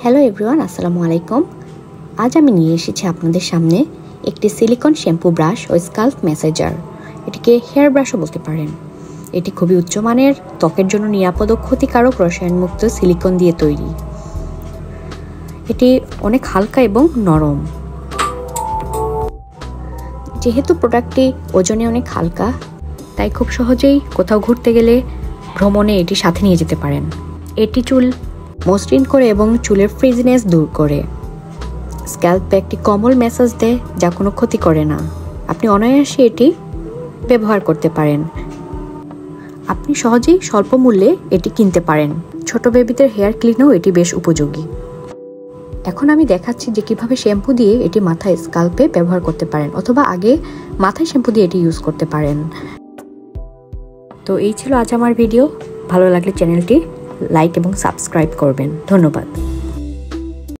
Hello everyone, আসসালামু আলাইকুম। আজ আমি নিয়ে এসেছি আপনাদের সামনে একটি সিলিকন শ্যাম্পু ব্রাশ ও স্কাল্প ম্যাসাজার। এটিকে হেয়ার ব্রাশও বলতে পারেন। এটি খুবই উচ্চমানের, ত্বকের জন্য নিরাপদ ও ক্ষতিকারক রসায়নমুক্ত সিলিকন দিয়ে তৈরি। এটি অনেক হালকা এবং নরম। যেহেতু প্রোডাক্টটি ওজনে অনেক হালকা, তাই খুব সহজেই কোথাও ঘুরতে গেলে ভ্রমণে এটি সাথে নিয়ে যেতে পারেন। এটি চুল মসৃণ করে এবং চুলের ফ্রিজিনেস দূর করে। স্ক্যাল্পে একটি কোমল ম্যাসাজ দেয়, যা কোনো ক্ষতি করে না। আপনি অনায়াসে এটি ব্যবহার করতে পারেন। আপনি সহজেই স্বল্প মূল্যে এটি কিনতে পারেন। ছোট বেবিদের হেয়ার ক্লিনেও এটি বেশ উপযোগী। এখন আমি দেখাচ্ছি যে কিভাবে শ্যাম্পু দিয়ে এটি মাথায় স্কাল্পে ব্যবহার করতে পারেন, অথবা আগে মাথায় শ্যাম্পু দিয়ে এটি ইউজ করতে পারেন। তো এই ছিল আজ আমার ভিডিও। ভালো লাগলে চ্যানেলটি লাইক এবং সাবস্ক্রাইব করবেন। ধন্যবাদ।